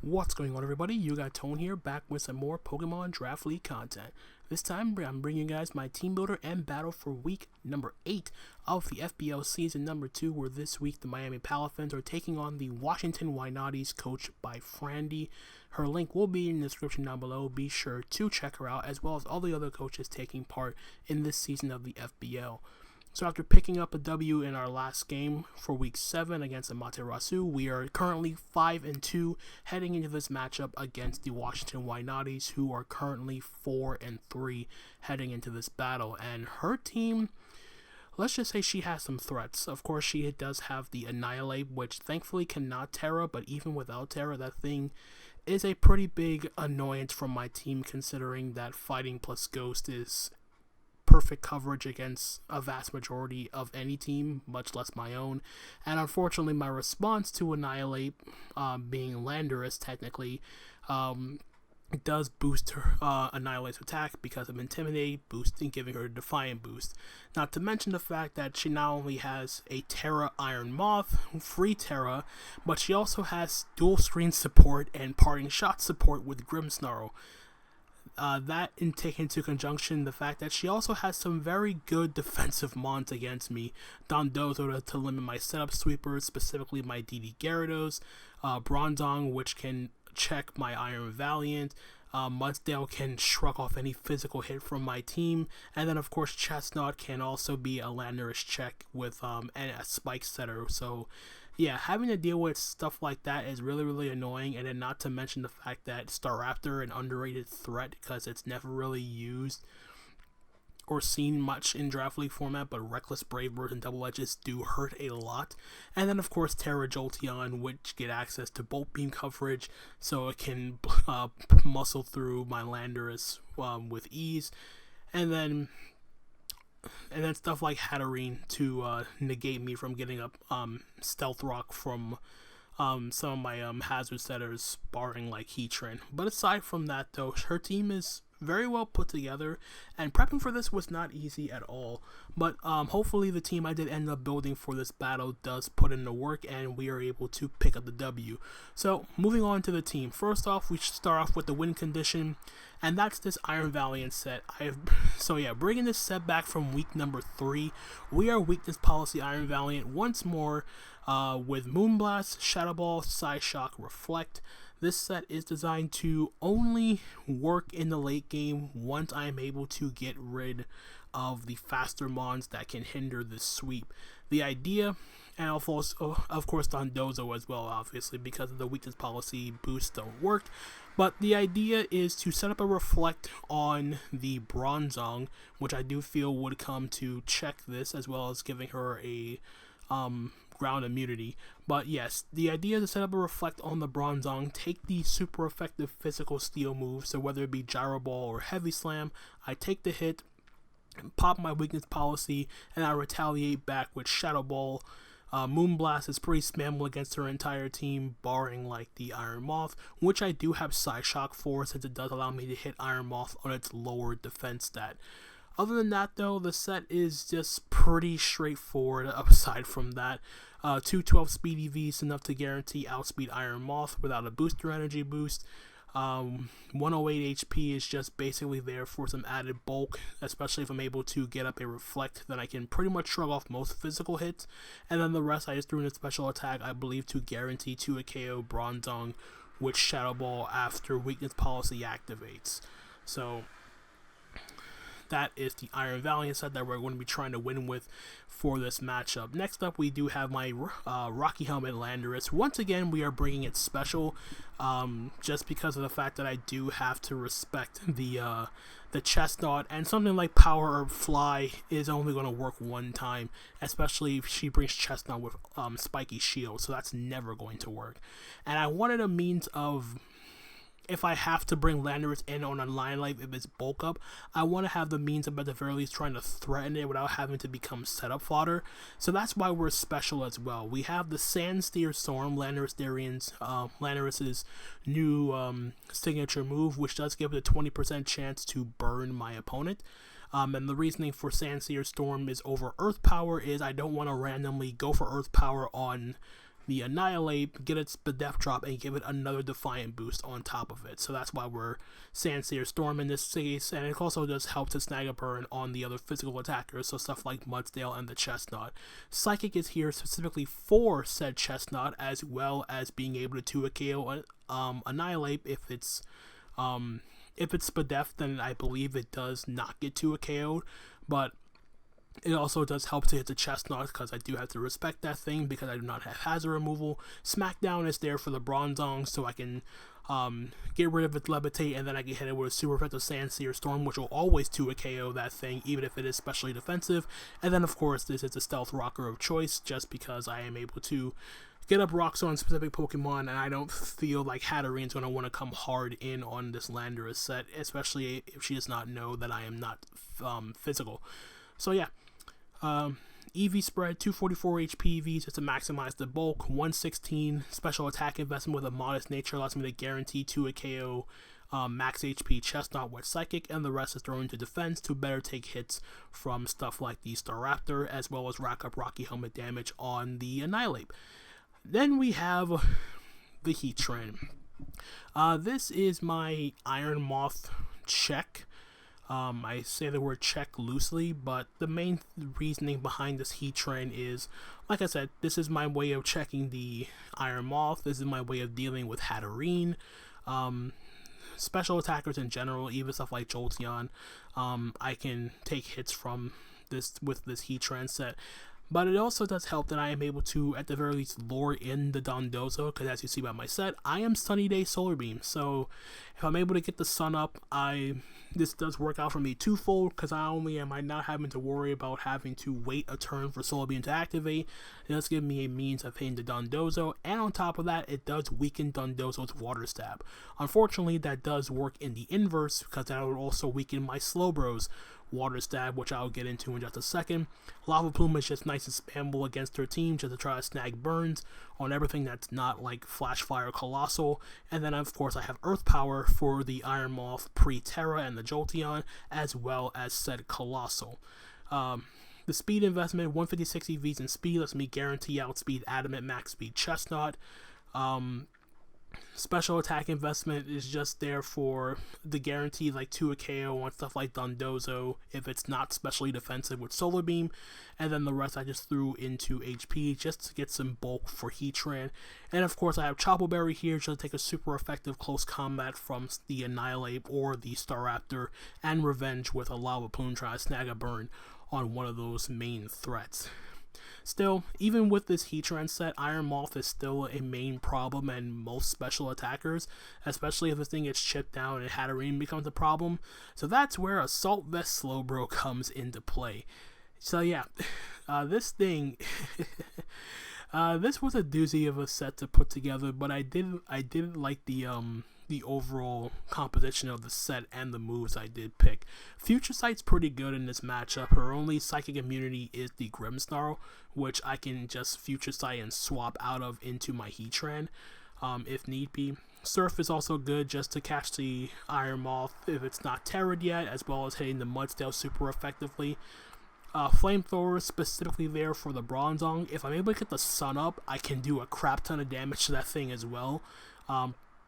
What's going on, everybody? You got Tone here, back with some more Pokemon Draft League content. This time, I'm bringing you guys my team builder and battle for week number 8 of the FBL season number 2, where this week the Miami Palafins are taking on the Washington Wynauties, coached by Frandy. Her link will be in the description down below. Be sure to check her out, as well as all the other coaches taking part in this season of the FBL. So after picking up a W in our last game for week 7 against Amaterasu, we are currently 5-2 heading into this matchup against the Washington Wynauties, who are currently 4-3 heading into this battle. And her team, let's just say she has some threats. Of course, she does have the Annihilate, which thankfully cannot Terra, but even without Terra, that thing is a pretty big annoyance from my team, considering that Fighting plus Ghost is perfect coverage against a vast majority of any team, much less my own. And unfortunately, my response to Annihilate, being Landorus technically, it does boost her Annihilate's attack because of Intimidate, boosting, giving her a Defiant boost. Not to mention the fact that she not only has a Terra Iron Moth, free Terra, but she also has dual screen support and parting shot support with Grimmsnarl. That in taking into conjunction the fact that she also has some very good defensive mons against me. Dondozo to limit my setup sweepers, specifically my DD Gyarados, Bronzong, which can check my Iron Valiant, Mudsdale can shrug off any physical hit from my team, and then of course Chestnut can also be a Landorus check with and a Spike Setter. So yeah, having to deal with stuff like that is really annoying, and then not to mention the fact that Staraptor, an underrated threat because it's never really used or seen much in Draft League format, but Reckless Brave Birds and Double Edges do hurt a lot. And then of course Terra Jolteon, which get access to Bolt Beam coverage, so it can muscle through my Landorus with ease. And then stuff like Hatterene to negate me from getting up Stealth Rock from some of my hazard setters, barring like Heatran. But aside from that, though, her team is very well put together, and prepping for this was not easy at all. But hopefully the team I did end up building for this battle does put in the work, and we are able to pick up the W. So moving on to the team. First off, we should start off with the win condition, and that's this Iron Valiant set. Bringing this set back from week number 3, we are Weakness Policy Iron Valiant once more with Moonblast, Shadow Ball, Psyshock, Reflect. This set is designed to only work in the late game once I am able to get rid of the faster mons that can hinder this sweep. The idea, and also, of course, Dondozo as well, obviously, because of the weakness policy boosts don't work. But the idea is to set up a Reflect on the Bronzong, which I do feel would come to check this, as well as giving her a ground immunity. But yes, the idea is to set up a Reflect on the Bronzong, take the super effective physical steel moves, so whether it be Gyro Ball or Heavy Slam, I take the hit, pop my weakness policy, and I retaliate back with Shadow Ball. Moonblast is pretty spammable against her entire team, barring like the Iron Moth, which I do have Psyshock for, since it does allow me to hit Iron Moth on its lower defense stat. Other than that, though, the set is just pretty straightforward. Aside from that, 212 speed EVs enough to guarantee outspeed Iron Moth without a booster energy boost. 108 HP is just basically there for some added bulk, especially if I'm able to get up a Reflect, then I can pretty much shrug off most physical hits, and then the rest I just threw in a special attack, I believe, to guarantee to a KO Bronzong with Shadow Ball after weakness policy activates. So that is the Iron Valiant set that we're going to be trying to win with for this matchup. Next up, we do have my Rocky Helmet Landorus. Once again, we are bringing it special, just because of the fact that I do have to respect the Chestnut, and something like Power Herb Fly is only going to work one time, especially if she brings Chestnut with Spiky Shield, so that's never going to work. And I wanted a means of, if I have to bring Landorus in on a line life, if it's bulk up, I want to have the means of at the very least trying to threaten it without having to become setup fodder. So that's why we're special as well. We have the Sandsteer Storm, Landorus's new signature move, which does give it a 20% chance to burn my opponent. And the reasoning for Sandsteer Storm is over Earth Power is I don't want to randomly go for Earth Power on the Annihilate, get its Bedef drop, and give it another Defiant boost on top of it. So that's why we're Sandseer Storm in this case, and it also does help to snag a burn on the other physical attackers, so stuff like Mudsdale and the Chestnut. Psychic is here specifically for said Chestnut, as well as being able to 2-KO Annihilate if it's Bedef, then I believe it does not get 2-KO'd, but it also does help to hit the Chestnut, because I do have to respect that thing because I do not have hazard removal. Smackdown is there for the Bronzong, so I can get rid of its Levitate, and then I can hit it with a super effective Sandseer Storm, which will always 2-KO that thing, even if it is specially defensive. And then, of course, this is a stealth rocker of choice, just because I am able to get up rocks on specific Pokemon, and I don't feel like Hatterene's going to want to come hard in on this Landorus set, especially if she does not know that I am not physical. So yeah, EV spread, 244 HP EVs just to maximize the bulk, 116 special attack investment with a modest nature allows me to guarantee 2-KO max HP Chestnut with Psychic, and the rest is thrown into defense to better take hits from stuff like the Staraptor, as well as rack up Rocky Helmet damage on the Annihilate. Then we have the Heatran. This is my Iron Moth check. I say the word check loosely, but the main reasoning behind this Heatran is, like I said, this is my way of checking the Iron Moth. This is my way of dealing with Hatterene, special attackers in general, even stuff like Jolteon. I can take hits from this with this Heatran set. But it also does help that I am able to, at the very least, lure in the Dondozo, because as you see by my set, I am Sunny Day Solar Beam. So if I'm able to get the sun up, this does work out for me twofold, because not only am I not having to worry about having to wait a turn for Solar Beam to activate, it does give me a means of hitting the Dondozo, and on top of that, it does weaken Dondozo's Water Stab. Unfortunately, that does work in the inverse, because that would also weaken my Slowbro's Water Stab, which I'll get into in just a second. Lava Plume is just nice and spammable against her team, just to try to snag burns on everything that's not like Flash Fire Colossal. And then of course I have Earth Power for the Iron Moth pre-Terra and the Jolteon, as well as said Colossal. The speed investment, 156 EVs in speed, lets me guarantee outspeed Adamant, max speed Chestnut. Special attack investment is just there for the guarantee like 2-KO on stuff like Dondozo if it's not specially defensive with Solar Beam, and then the rest I just threw into HP just to get some bulk for Heatran. And of course I have Chople Berry here just to take a super effective close combat from the Annihilate or the Staraptor, and revenge with a Lava Plume trying to snag a burn on one of those main threats. Still, even with this Heatran set, Iron Moth is still a main problem in most special attackers, especially if this thing gets chipped down and Hatterene becomes a problem. So that's where Assault Vest Slowbro comes into play. So yeah, this thing, this was a doozy of a set to put together, but I did like the overall composition of the set and the moves I did pick. Future Sight's pretty good in this matchup. Her only psychic immunity is the Grimmsnarl, which I can just Future Sight and swap out of into my Heatran if need be. Surf is also good just to catch the Iron Moth if it's not terrored yet, as well as hitting the Mudsdale super effectively. Flamethrower is specifically there for the Bronzong. If I'm able to get the sun up, I can do a crap ton of damage to that thing as well.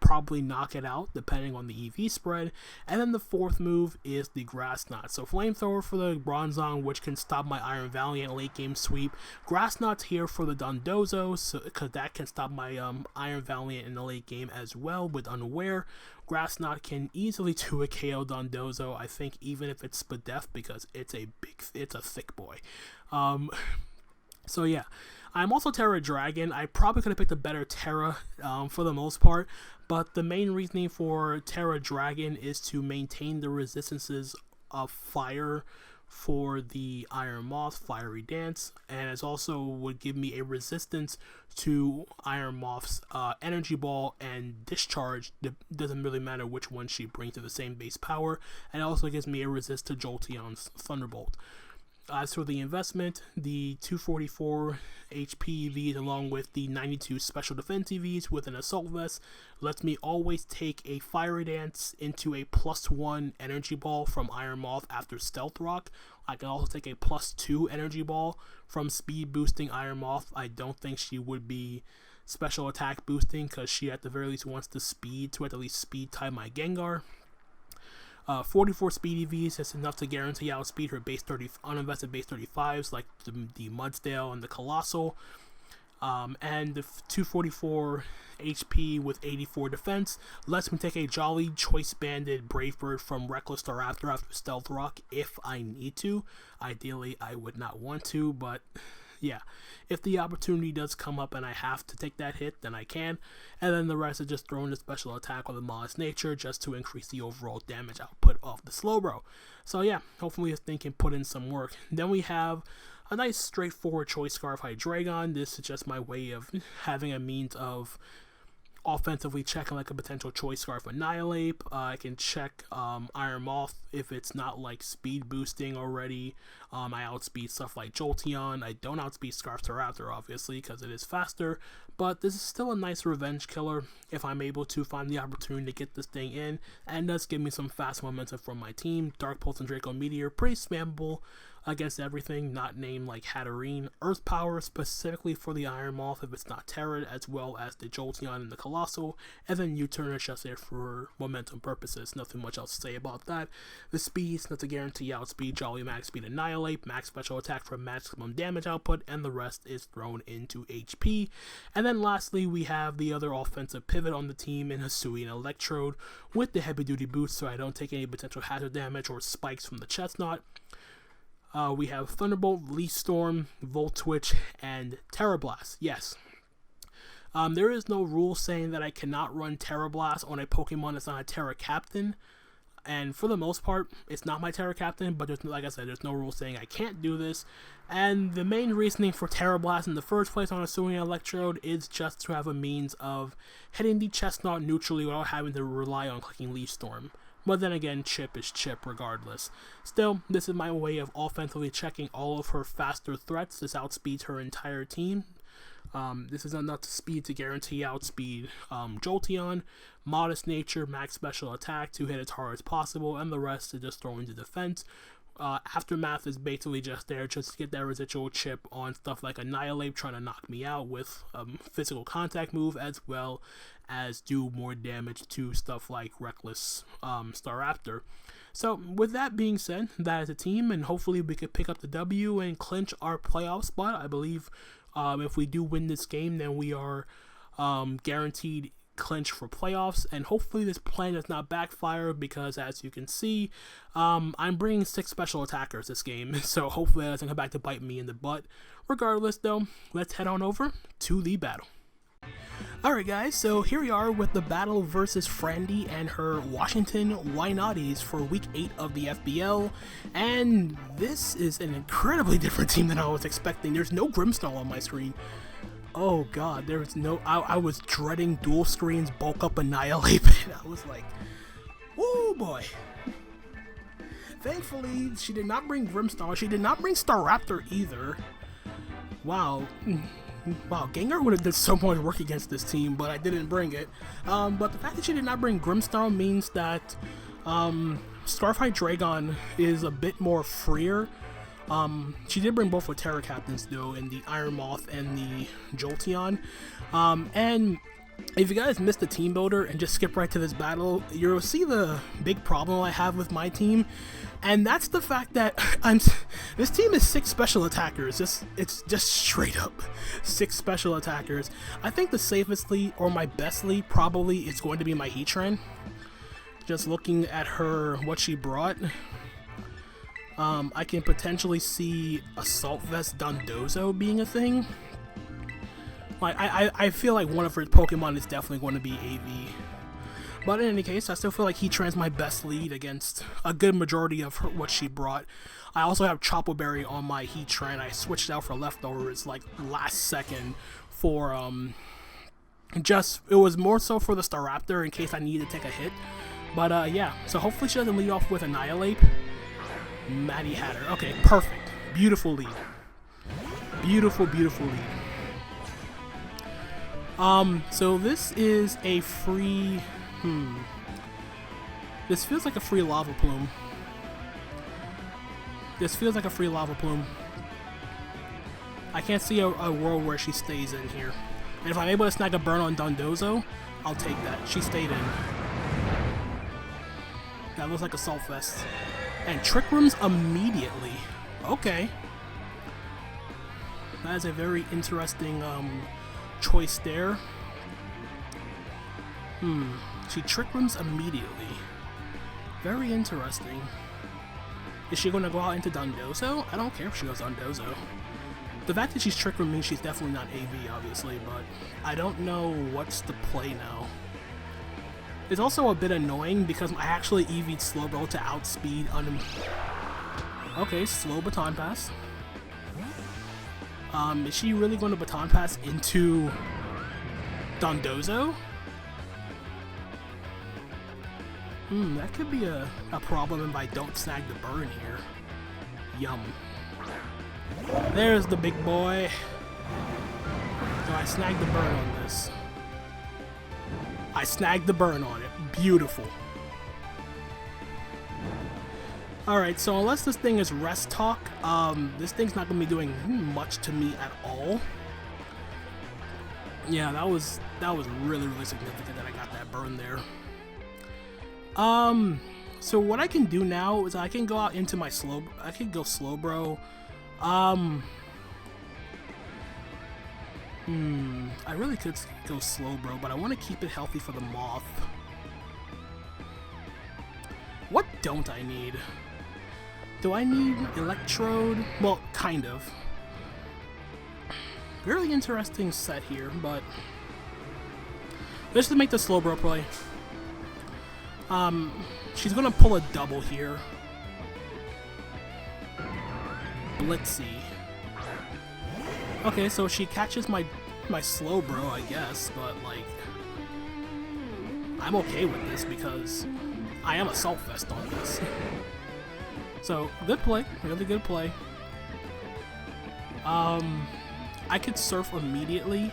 Probably knock it out depending on the EV spread. And then the fourth move is the Grass Knot. So Flamethrower for the Bronzong, which can stop my Iron Valiant late game sweep. Grass Knot's here for the Dondozo, so because that can stop my Iron Valiant in the late game as well with Unaware. Grass Knot can easily 2-KO Dondozo, I think, even if it's Spadef, because it's a thick boy. So yeah, I'm also Terra Dragon. I probably could have picked a better Terra for the most part, but the main reasoning for Terra Dragon is to maintain the resistances of fire for the Iron Moth, Fiery Dance, and it also would give me a resistance to Iron Moth's Energy Ball and Discharge. It doesn't really matter which one she brings to the same base power, and it also gives me a resist to Jolteon's Thunderbolt. As for the investment, the 244 HP EVs along with the 92 special defense EVs with an Assault Vest lets me always take a Fiery Dance into a +1 Energy Ball from Iron Moth after Stealth Rock. I can also take a +2 Energy Ball from speed boosting Iron Moth. I don't think she would be special attack boosting because she at the very least wants the speed to at least speed type my Gengar. 44 speed EVs is enough to guarantee outspeed her base 30 uninvested base 35s like the Mudsdale and the Colossal. And the 244 HP with 84 defense lets me take a Jolly Choice Banded Brave Bird from Reckless Staraptor after Stealth Rock if I need to. Ideally, I would not want to, but yeah, if the opportunity does come up and I have to take that hit, then I can. And then the rest is just throwing the special attack with a Modest Nature just to increase the overall damage output of the Slowbro. So yeah, hopefully this thing can put in some work. Then we have a nice straightforward Choice Scarf Hydreigon. This is just my way of having a means of offensively checking like a potential Choice Scarf Annihilate. I can check Iron Moth if it's not like speed boosting already. I outspeed stuff like Jolteon. I don't outspeed Scarf Staraptor obviously because it is faster, but this is still a nice revenge killer if I'm able to find the opportunity to get this thing in, and does give me some fast momentum from my team. Dark Pulse and Draco Meteor, pretty spammable against everything not named like Hatterene. Earth Power specifically for the Iron Moth if it's not Terran, as well as the Jolteon and the Colossal, and then U-Turn is just there for momentum purposes. Nothing much else to say about that. The speed's not to guarantee outspeed, Jolly Max Speed Annihilate, Max Special Attack for maximum damage output, and the rest is thrown into HP. And then lastly, we have the other offensive pivot on the team in Hisui and Electrode with the heavy duty boost so I don't take any potential hazard damage or spikes from the Chestnut. We have Thunderbolt, Leaf Storm, Volt Twitch, and Terra Blast. Yes. There is no rule saying that I cannot run Terra Blast on a Pokemon that's not a Terra Captain. And for the most part, it's not my Terra Captain, but there's, like I said, there's no rule saying I can't do this. And the main reasoning for Terra Blast in the first place on Hisui and Electrode is just to have a means of hitting the Chestnut neutrally without having to rely on clicking Leaf Storm. But then again, chip is chip regardless. Still, this is my way of offensively checking all of her faster threats. This outspeeds her entire team. This is enough to speed to guarantee outspeed Jolteon, Modest Nature, Max Special Attack to hit as hard as possible, and the rest is just thrown into defense. Aftermath is basically just there just to get that residual chip on stuff like Annihilate trying to knock me out with physical contact move, as well as do more damage to stuff like Reckless Staraptor. So with that being said, that is a team, and hopefully we could pick up the W and clinch our playoff spot. I believe if we do win this game, then we are guaranteed clinch for playoffs, and hopefully this plan does not backfire because, as you can see, I'm bringing 6 special attackers this game, so hopefully that doesn't come back to bite me in the butt. Regardless though, let's head on over to the battle. Alright guys, so here we are with the battle versus Frandy and her Washington Wynauties for week 8 of the FBL, and this is an incredibly different team than I was expecting. There's no Grimmsnarl on my screen. Oh god, there was no, I was dreading dual screens, bulk up Annihilate, and I was like, oh boy. Thankfully, she did not bring Grimmsnarl, she did not bring Staraptor either. Wow. Wow, Gengar would have did so much work against this team, but I didn't bring it. But the fact that she did not bring Grimmsnarl means that Scarf Hydreigon is a bit more freer. She did bring both with Terra Captains though, in the Iron Moth and the Jolteon. And if you guys missed the team builder and just skip right to this battle, you'll see the big problem I have with my team, and that's the fact that this team is 6 special attackers. It's just straight up 6 special attackers. I think the safest lead, or my best lead, probably is going to be my Heatran. Just looking at her, what she brought, I can potentially see Assault Vest Dondozo being a thing. Like, I feel like one of her Pokemon is definitely going to be AV. But in any case, I still feel like Heatran's my best lead against a good majority of what she brought. I also have Chopo Berry on my Heatran. I switched out for Leftovers like last second for, it was more so for the Staraptor in case I needed to take a hit. But yeah, so hopefully she doesn't lead off with Annihilate. Maddie Hatter. Okay, perfect. Beautiful lead. Beautiful, beautiful lead. So this is a free, this feels like a free Lava Plume. This feels like a free Lava Plume. I can't see a world where she stays in here. And if I'm able to snag a burn on Dondozo, I'll take that. She stayed in. That looks like Assault Vest. And Trick Rooms immediately. Okay. That is a very interesting choice there. She Trick Rooms immediately. Very interesting. Is she going to go out into Dondozo? I don't care if she goes Dondozo. The fact that she's Trick Room means she's definitely not AV, obviously, but I don't know what's the play now. It's also a bit annoying because I actually EV'd Slowbro to outspeed Okay, slow baton pass. Is she really going to baton pass into Dondozo? That could be a problem if I don't snag the burn here. Yum. There's the big boy. So I snagged the burn on this. I snagged the burn on it. Beautiful. Alright, so unless this thing is rest talk, this thing's not going to be doing much to me at all. Yeah, that was really, really significant that I got that burn there. So what I can do now is I can go out into my I can go Slowbro. I really could go Slowbro, but I want to keep it healthy for the Moth. What don't I need? Do I need Electrode? Well, kind of. Really interesting set here, but let's just make the Slowbro play. She's gonna pull a double here. Let's see. Okay, so she catches my Slowbro, I guess, but like, I'm okay with this because I am Assault Vest on this. So, good play, really good play. I could Surf immediately,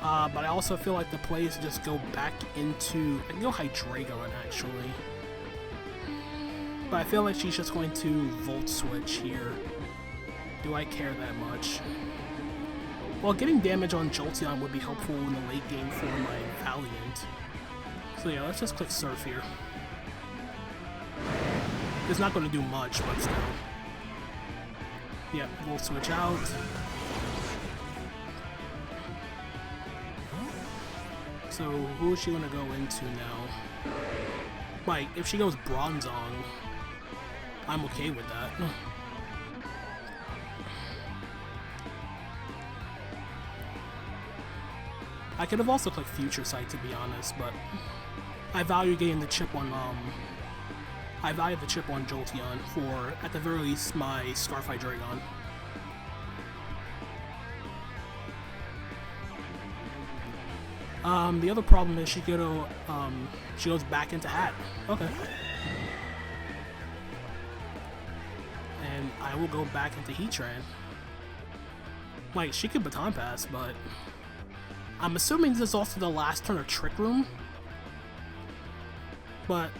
but I also feel like the play is just go back into, I can go Hydreigon actually. But I feel like she's just going to Volt Switch here. Do I care that much? Well, getting damage on Jolteon would be helpful in the late game for my Valiant. So yeah, let's just click Surf here. It's not going to do much, but still. Yeah, Volt Switch out. So, who is she going to go into now? Like, if she goes Bronzong, I'm okay with that. I could have also clicked Future Sight, to be honest, but I value getting the chip on, I value the chip on Jolteon for, at the very least, my Scarf Hydreigon. The other problem is she goes back into Hat. Okay. And I will go back into Heatran. Like, she could Baton Pass, but I'm assuming this is also the last turn of Trick Room. But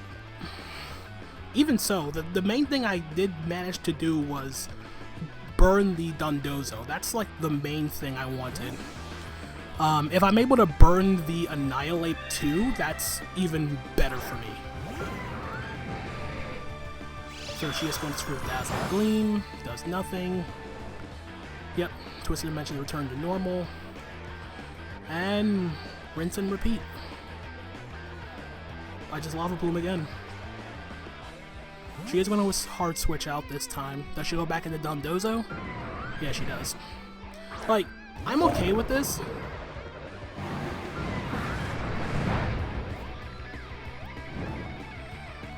even so, the main thing I did manage to do was burn the Dondozo. That's like the main thing I wanted. If I'm able to burn the Annihilate too, that's even better for me. So she is going to screw Dazzle Gleam, does nothing. Yep, Twisted Dimension returned to normal. And rinse and repeat. I just Lava Plume again. She is going to hard switch out this time. Does she go back into Dondozo? Yeah, she does. Like, I'm okay with this.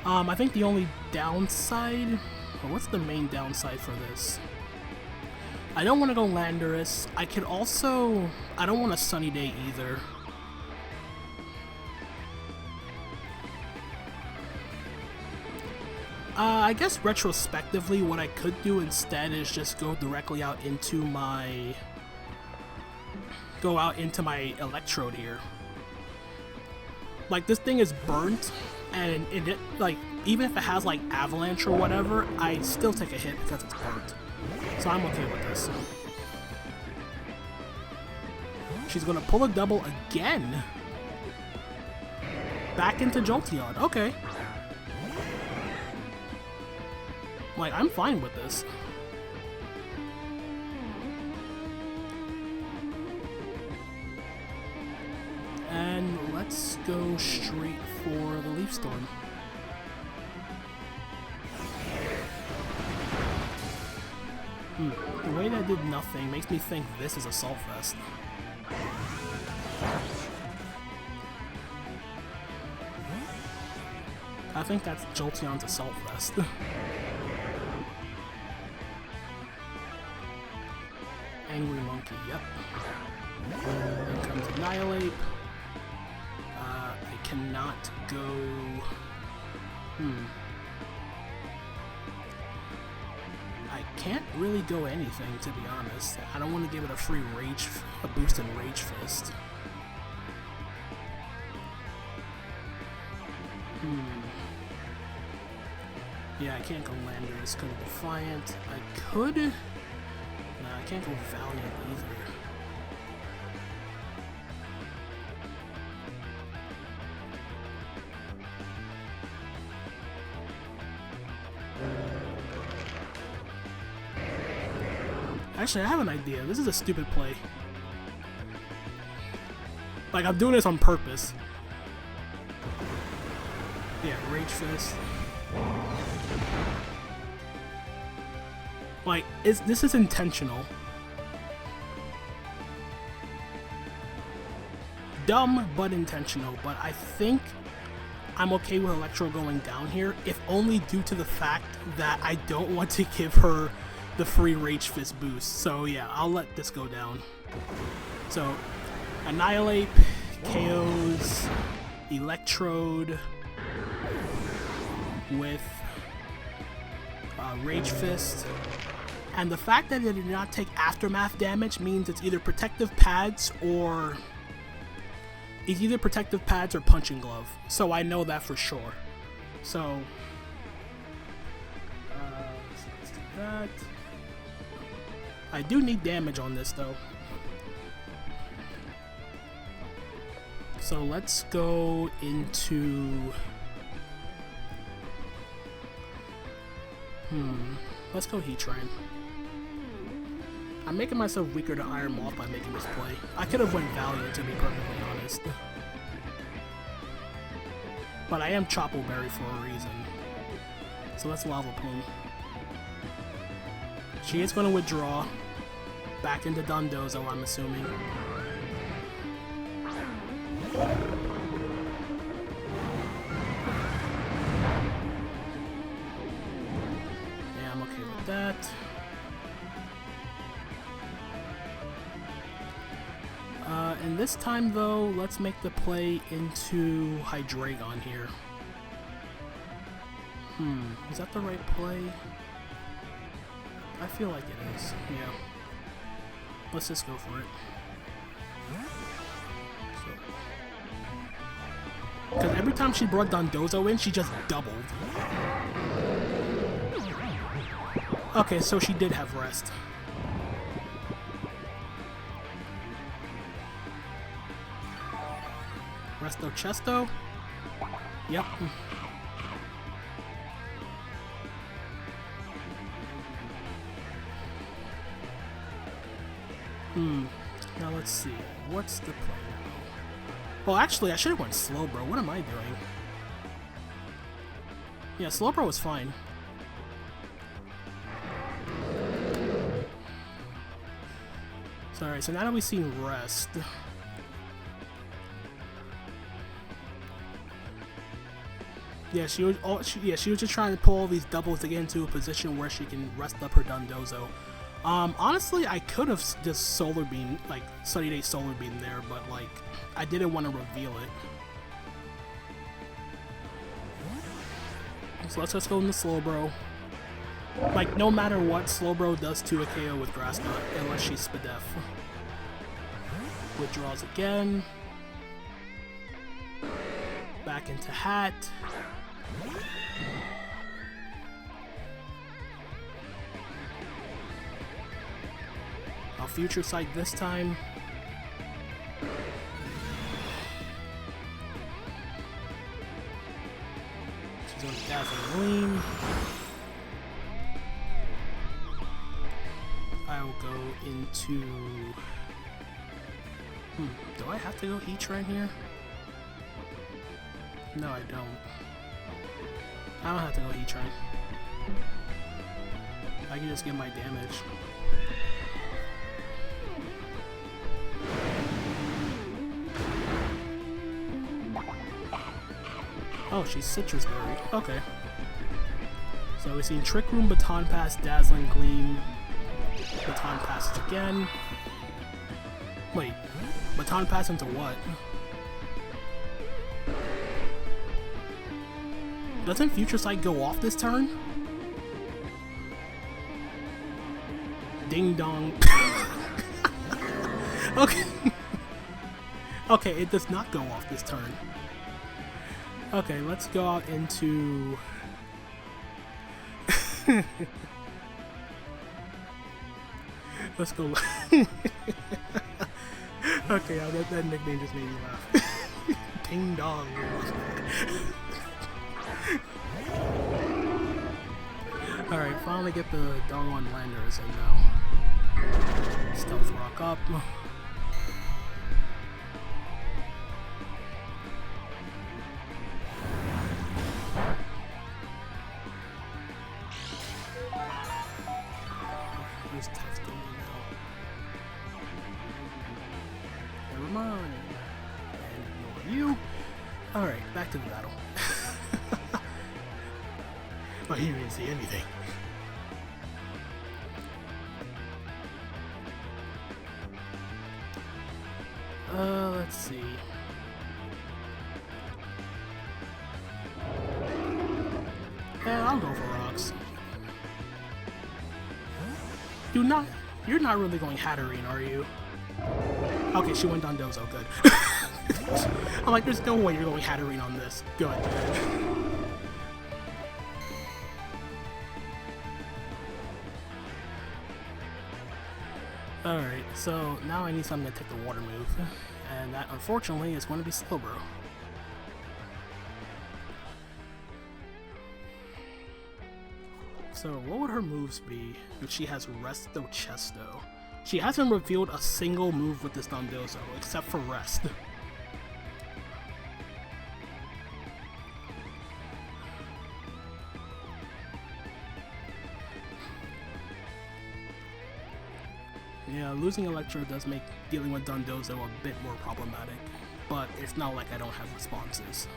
I think the only downside... Well, what's the main downside for this? I don't want to go Landorus. I could also... I don't want a Sunny Day either. I guess retrospectively, what I could do instead is just go directly out into my... Go out into my Electrode here. Like, this thing is burnt, and it like, even if it has, like, Avalanche or whatever, I still take a hit because it's burnt. So I'm okay with this. she's gonna pull a double again. Back into Jolteon. Okay. Like, I'm fine with this. And let's go straight for the Leaf Storm. The way that did nothing makes me think this is a Salt Vest. I think that's Jolteon's Assault Vest. Angry Monkey, yep. Then comes Annihilate. I cannot go... I can't really go anything, to be honest. I don't want to give it a free Rage, a boost in Rage Fist. Yeah, I can't go Landorus, go Defiant. I could... No, I can't go Valiant either. Actually, I have an idea. This is a stupid play. Like, I'm doing this on purpose. Yeah, Rage Fist. Like, this is intentional. Dumb, but intentional. But I think I'm okay with Electro going down here, if only due to the fact that I don't want to give her the free Rage Fist boost. So yeah, I'll let this go down. So, Annihilate, KOs, Electrode with Rage Fist. And the fact that it did not take Aftermath damage means it's either Protective Pads or... It's either Protective Pads or Punching Glove. So I know that for sure. So... let's do that. I do need damage on this though. So let's go into... Let's go Heatran. I'm making myself weaker to Iron Moth by making this play. I could have went Valiant, to be perfectly honest. But I am Chople Berry for a reason. So let's Lava Plume. She is going to withdraw. Back into Dondozo, I'm assuming. Yeah, I'm okay with that. And this time, though, let's make the play into Hydreigon here. Is that the right play? I feel like it is, yeah. Let's just go for it. Because every time she brought Dondozo in, she just doubled. Okay, so she did have rest. Resto Chesto? Yep. Now let's see. What's the play now? Well, actually, I should have went Slowbro. What am I doing? Yeah, Slowbro was fine. Sorry, so now that we've seen rest... Yeah, she was just trying to pull all these doubles to get into a position where she can rest up her Dondozo. Honestly, I could have just Solar Beam, like Sunny Day Solar Beam there, but like I didn't want to reveal it. So let's just go into Slowbro. Like no matter what, Slowbro does to a KO with Grass Knot, unless she's Spadef. Withdraws again. Back into Hat. I'll Future Sight this time. She's going to Dazzling Gleam. I'll go into... do I have to go Heatran here? No, I don't. I don't have to go Heatran. I can just get my damage. Oh, she's Citrus Berry. Okay. So we've seen Trick Room, Baton Pass, Dazzling Gleam, Baton Passage again. Wait, Baton Pass into what? Doesn't Future Sight go off this turn? Ding dong. Okay. Okay, it does not go off this turn. Okay, let's go out into... Let's go... Okay, that nickname just made me laugh. Ding dong. Alright, finally get the doggone landers in now. Stealth Rock up. Who's texting me now? Never mind. And ignore you. Alright, back to the battle. Oh, you didn't see anything. Let's see. Yeah, I'll go for rocks. You're not really going Hatterene, are you? Okay, she went Dondozo, good. I'm like, there's no way you're going Hatterene on this. Good. Alright, so now I need something to take the water move, and that unfortunately is going to be Slowbro. So what would her moves be if she has Resto Chesto? She hasn't revealed a single move with this Dondozo, except for Rest. Yeah, losing Electro does make dealing with Dondozo a bit more problematic, but it's not like I don't have responses.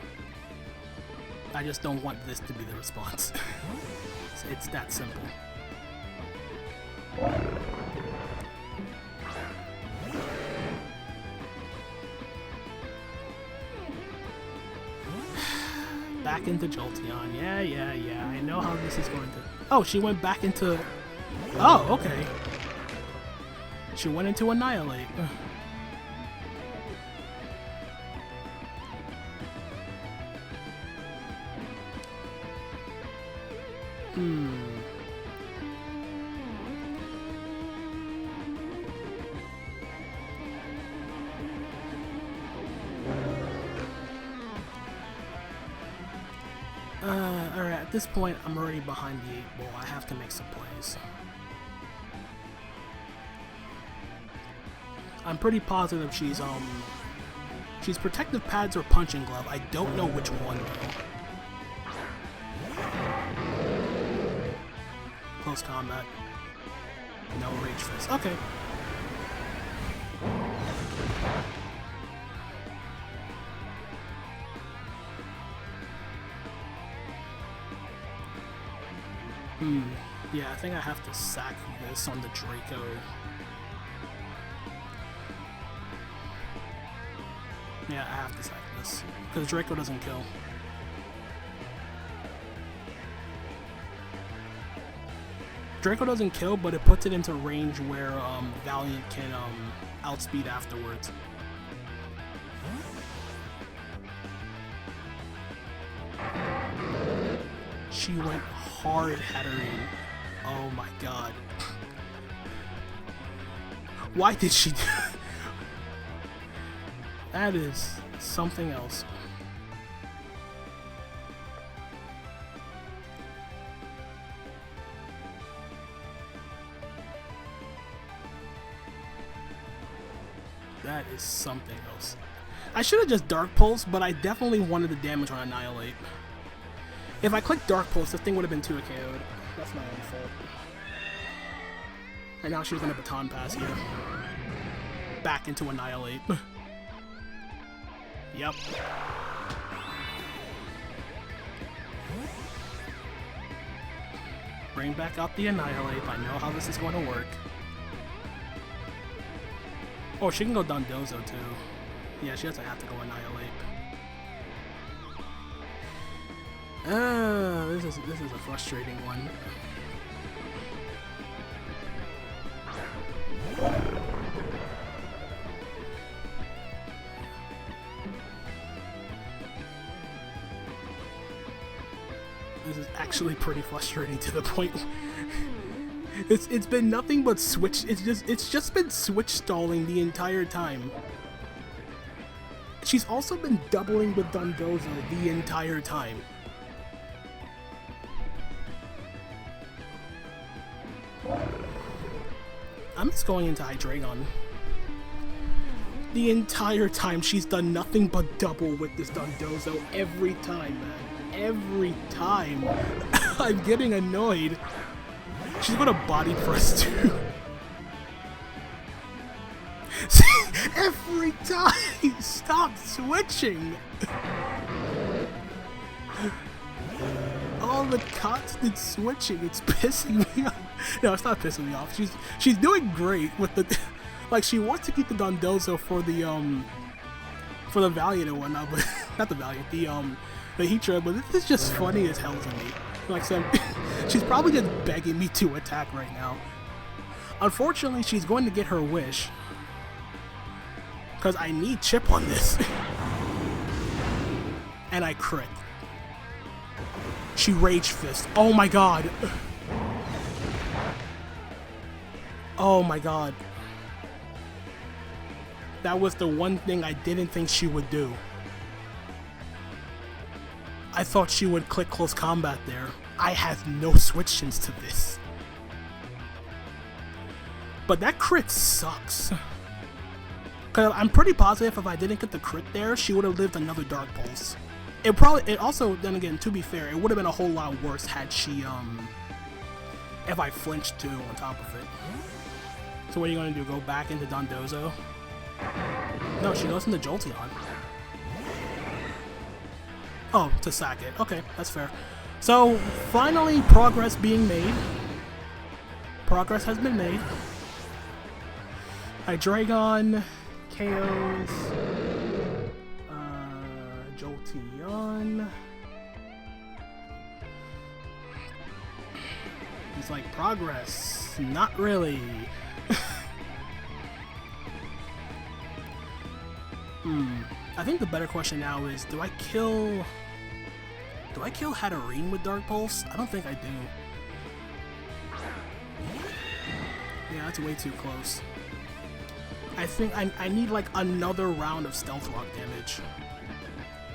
I just don't want this to be the response. It's that simple. Back into Jolteon. Yeah. I know how this is going to... Oh, she went back into... Oh, okay. She went into Annihilate. Alright, at this point, I'm already behind the 8 ball. I have to make some plays. I'm pretty positive she's Protective Pads or Punching Glove. I don't know which one, though. Close combat. No Rage Fist. Okay. Yeah, I think I have to sack this on the Draco. Yeah, I have to sack this, because Draco doesn't kill. Draco doesn't kill, but it puts it into range where Valiant can outspeed afterwards. She went hard Hatterene. Oh my god. Why did she do that? Is something else. That is something else. I should have just Dark Pulse, but I definitely wanted the damage on Annihilate. If I clicked Dark Pulse, this thing would have been 2 KO'd. That's my own fault. And now she's gonna Baton Pass here. Back into Annihilate. Yep. Bring back out the Annihilate. I know how this is going to work. Oh, she can go Dondozo too. Yeah, she doesn't have to go Annihilate. This is a frustrating one. This is actually pretty frustrating to the point. It's been nothing but switch. It's just been switch stalling the entire time. She's also been doubling with Dondozo the entire time. I'm just going into Hydreigon. The entire time she's done nothing but double with this Dondozo every time, man. Every time. I'm getting annoyed. She's gonna body press too. Every time! Stop switching! All the constant switching, it's pissing me off. No, it's not pissing me off. She's doing great with the like she wants to keep the Dondozo for the Valiant and whatnot, but not the Valiant, the Heatran, but this is just funny as hell to me. Like I said, she's probably just begging me to attack right now. Unfortunately, she's going to get her wish. Because I need chip on this. And I crit. She Rage Fist. Oh my god. Oh my god. That was the one thing I didn't think she would do. I thought she would click close combat there. I have no switch-ins to this. But that crit sucks. Cause I'm pretty positive if I didn't get the crit there, she would have lived another Dark Pulse. It also, then again, to be fair, it would have been a whole lot worse had she, if I flinched too on top of it. So what are you gonna do, go back into Dondozo? No, she goes into Jolteon. Oh, to sack it. Okay, that's fair. So, finally, progress being made. Progress has been made. Hydreigon KOs Jolteon. He's like, progress? Not really. I think the better question now is, do I kill Hatterene with Dark Pulse? I don't think I do. Yeah, that's way too close. I think I need like another round of Stealth Rock damage,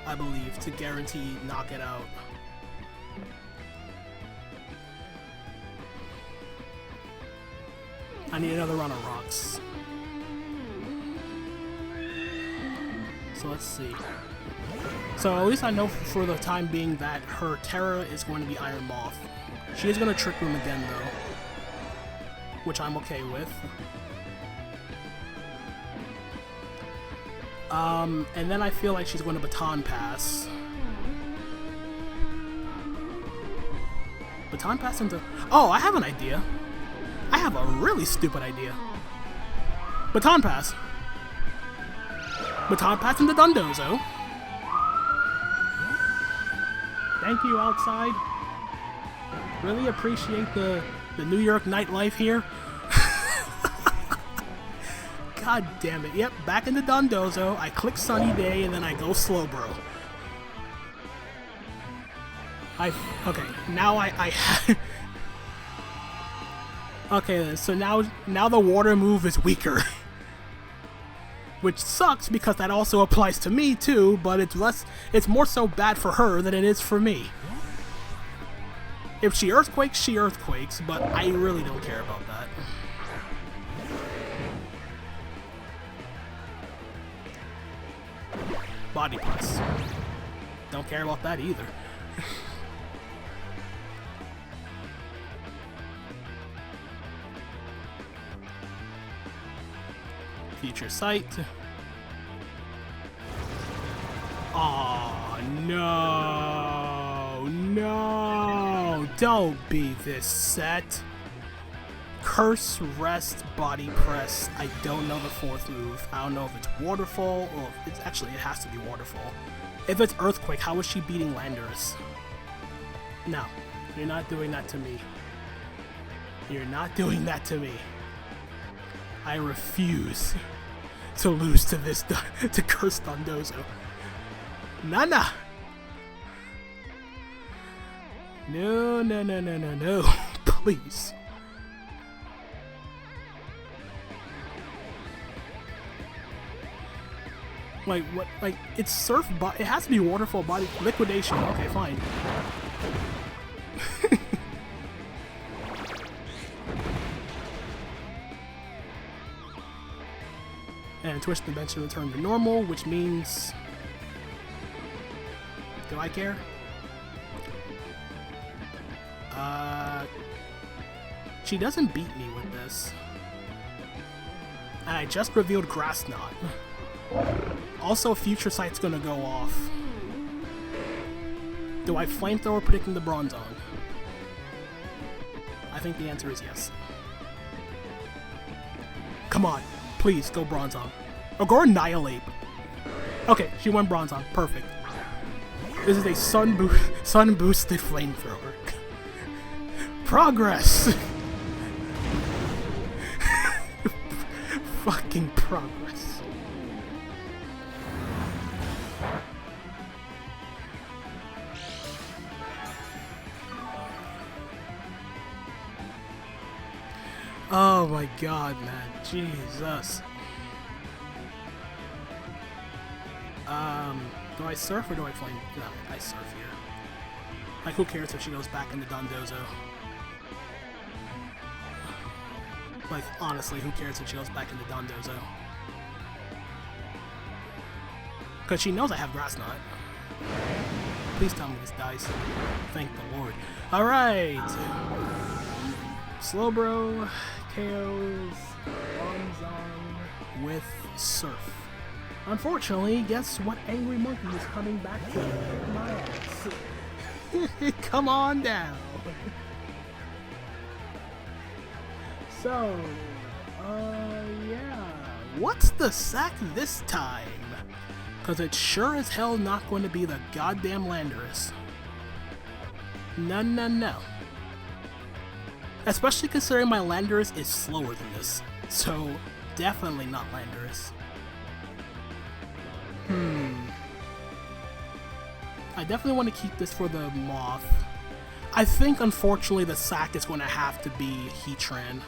I believe, to guarantee knock it out. I need another round of rocks. So let's see. So at least I know for the time being that her Terra is going to be Iron Moth. She is going to Trick Room again though, which I'm okay with. And then I feel like she's going to Baton Pass. Baton Pass into... Oh, I have an idea. I have a really stupid idea. Baton Pass. Baton Pass into Dondozo. Thank you, outside. Really appreciate the New York nightlife here. God damn it. Yep, back into Dondozo. I click Sunny Day and then I go Slowbro. Okay, now I okay then, so now the water move is weaker. Which sucks because that also applies to me too, but it's more so bad for her than it is for me. If she Earthquakes, she Earthquakes, but I really don't care about that. Body press. Don't care about that either. Future sight. Oh no, no, don't be this set. Curse, rest, body press. I don't know the fourth move. I don't know if it's waterfall or if it's actually, it has to be waterfall. If it's earthquake, how is she beating Landorus? No, you're not doing that to me. You're not doing that to me. I refuse to lose to this, to Curse Dondozo. Nana! No, no, no, no, no, no. Please. Like, what? Like, it's surf, but it has to be waterfall body liquidation. Okay, fine. And twist the bench and return to normal, which means... Do I care? She doesn't beat me with this. And I just revealed Grass Knot. Also, Future Sight's gonna go off. Do I Flamethrower predicting the Bronzong? I think the answer is yes. Come on, please go Bronzong. Or go Annihilate. Okay, she went Bronzong. Perfect. This is a sun boosted Flamethrower. Progress. Fucking progress. Oh my god, man. Jesus. Do I surf or do I flame? No, I surf here. Like, who cares if she goes back into Dondozo? Like, honestly, who cares if she goes back into Dondozo? Because she knows I have Grass Knot. Please tell me this dies. Thank the Lord. Alright! Slowbro KOs Bronzong with Surf. Unfortunately, guess what Angry Monkey is coming back to kick my ass. Come on down. So, yeah. What's the sack this time? Because it's sure as hell not going to be the goddamn Landorus. No, no, no. Especially considering my Landorus is slower than this. So, definitely not Landorus. I definitely want to keep this for the Moth. I think, unfortunately, the sack is going to have to be Heatran.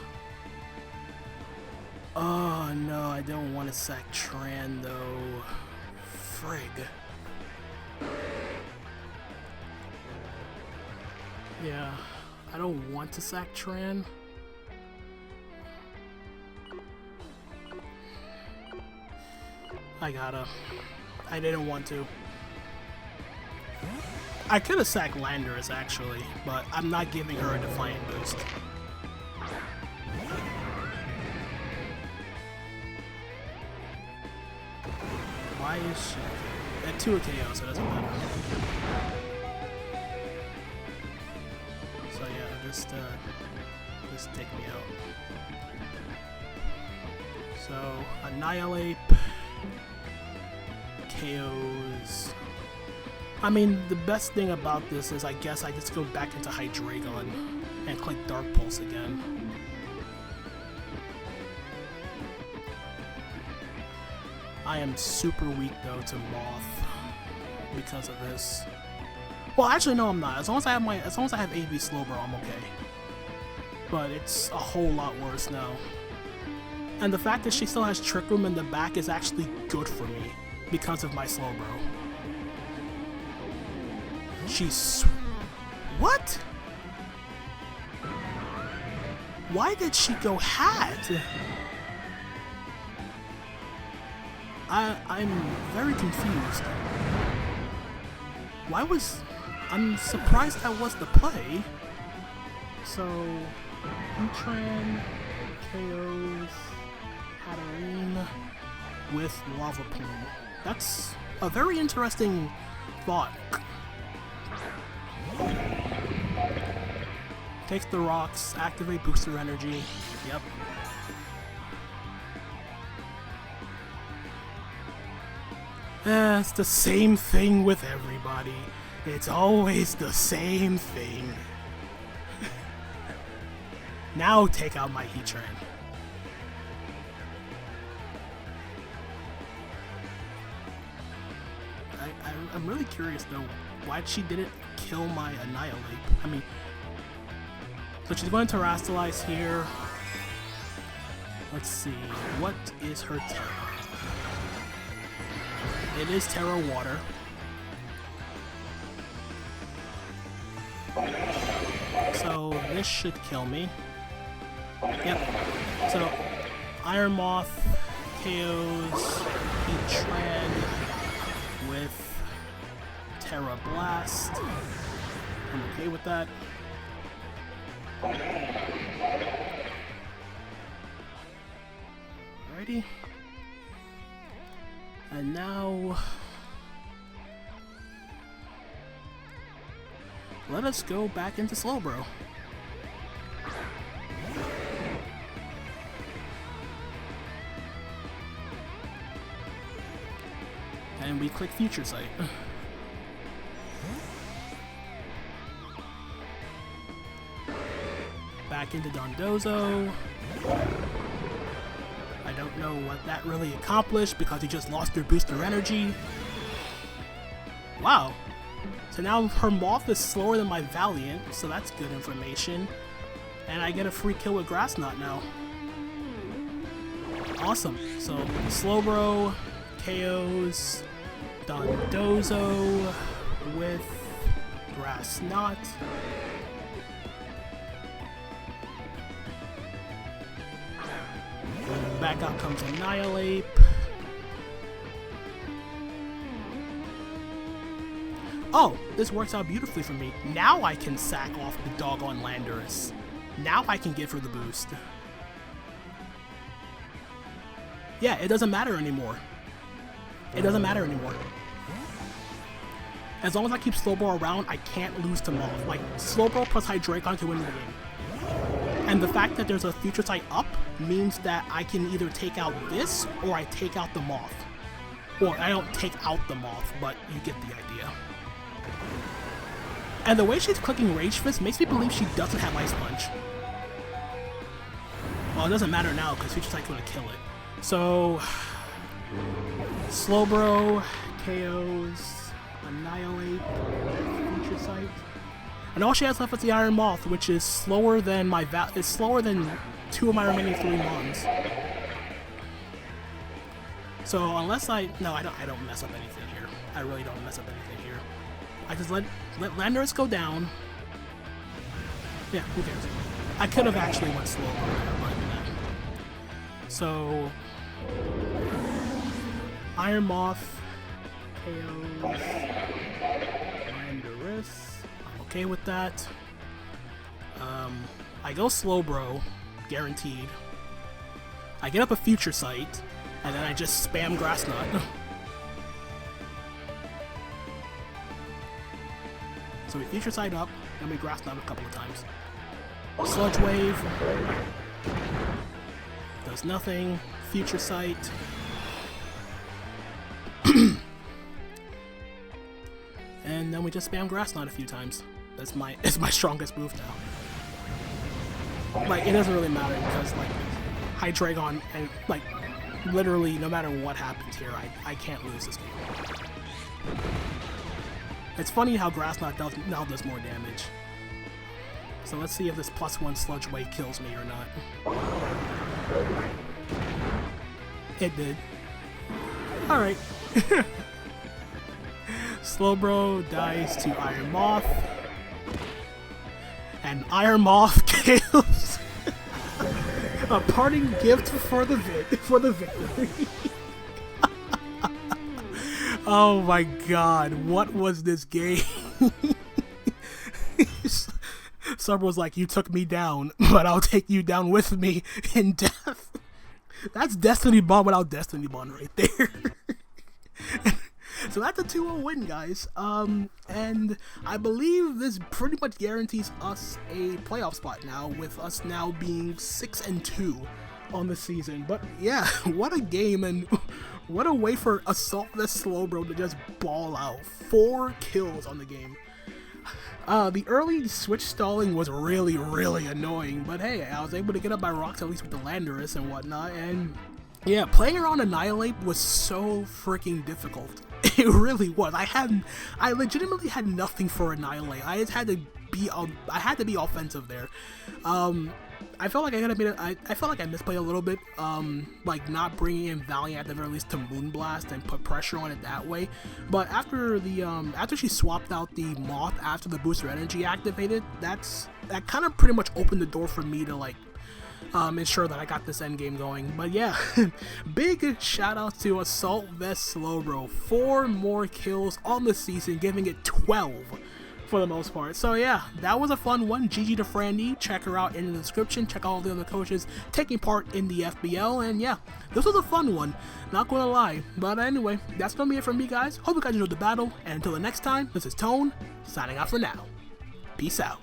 Oh, no, I don't want to sack Tran, though. Frig. Yeah, I don't want to sack Tran. I gotta. I didn't want to. I could have sacked Landorus, actually, but I'm not giving her a Defiant boost. Why is she... At 2 KO, so it doesn't matter. So yeah, just take me out. So, Annihilate... KOs... I mean, the best thing about this is I guess I just go back into Hydreigon and click Dark Pulse again. I am super weak though to Moth because of this. Well, actually no, I'm not. As long as I have AB Slowbro, I'm okay. But it's a whole lot worse now. And the fact that she still has Trick Room in the back is actually good for me because of my Slowbro. She's... What? Why did she go Hat? I'm very confused. I'm surprised that was the play. So, Heatran KOs Hatterene with Lava Plume. That's a very interesting thought. Takes the rocks, activate booster energy. Yep. It's the same thing with everybody. It's always the same thing. Now take out my Heatran. I'm really curious though, why she didn't kill my Annihilate. I mean, so she's going to Terrastalize here. Let's see, what is her Terra? It is Terra Water. So this should kill me. Yep. So Iron Moth KOs Heatran with Terra Blast. I'm okay with that. Alrighty. And now let us go back into Slowbro. And we click Future Sight. Back into Dondozo. I don't know what that really accomplished because he just lost their booster energy. Wow. So now her Moth is slower than my Valiant, so that's good information. And I get a free kill with Grass Knot now. Awesome. So Slowbro KOs Dondozo with Grass Knot. Back out comes Annihilate. Oh, this works out beautifully for me. Now I can sack off the doggone Landorus. Now I can give her the boost. Yeah, it doesn't matter anymore. It doesn't matter anymore. As long as I keep Slowbro around, I can't lose to Moth. Like, Slowbro plus Hydreigon to win the game. And the fact that there's a Future Sight up means that I can either take out this, or I take out the Moth. Or I don't take out the Moth, but you get the idea. And the way she's clicking Rage Fist makes me believe she doesn't have Ice Punch. Well, it doesn't matter now, because Future Sight's gonna kill it. So Slowbro KOs Annihilate Future Sight. And all she has left is the Iron Moth, which is slower than my slower than 2 of my remaining 3 Mons. So unless I don't mess up anything here. I really don't mess up anything here. I just let Landorus go down. Yeah, who cares? I could have actually went slow there, but so Iron Moth KOs Landorus. Okay with that. I go Slowbro, guaranteed. I get up a Future Sight, and then I just spam Grass Knot. So we Future Sight up, and we Grass Knot a couple of times. Sludge Wave does nothing. Future Sight. And then we just spam Grass Knot a few times. It's my strongest move now. Like, it doesn't really matter because, like, Hydreigon, and, like, literally no matter what happens here, I can't lose this game. It's funny how Grass Knot now does more damage. So let's see if this +1 Sludge Wave kills me or not. It did. Alright. Slowbro dies to Iron Moth. And Iron Moth kills. A parting gift for the victory. Oh my god, what was this game? Slowbro's like, you took me down, but I'll take you down with me in death. That's Destiny Bond without Destiny Bond right there. So that's a 2-0 win, guys. And I believe this pretty much guarantees us a playoff spot now, with us now being 6-2 on the season. But yeah, what a game, and what a way for Assault vs Slowbro to just ball out. 4 kills on the game. The early switch stalling was really annoying, but hey, I was able to get up by rocks at least with the Landorus and whatnot, and yeah, playing around Annihilate was so freaking difficult. It really was. I legitimately had nothing for Annihilate. I just had to be offensive there. I felt like I felt like I misplayed a little bit, like not bringing in Valiant at the very least to Moonblast and put pressure on it that way. But after the after she swapped out the Moth after the booster energy activated, that kind of pretty much opened the door for me to like ensure that I got this end game going. But yeah, big shout out to Assault vs Slowbro. 4 more kills on the season, giving it 12. For the most part. So yeah, that was a fun one. GG to Frandy. Check her out in the description. Check all the other coaches taking part in the FBL. And yeah, this was a fun one. Not gonna lie. But anyway, that's gonna be it from me, guys. Hope you guys enjoyed the battle. And until the next time, this is Tone, signing out for now. Peace out.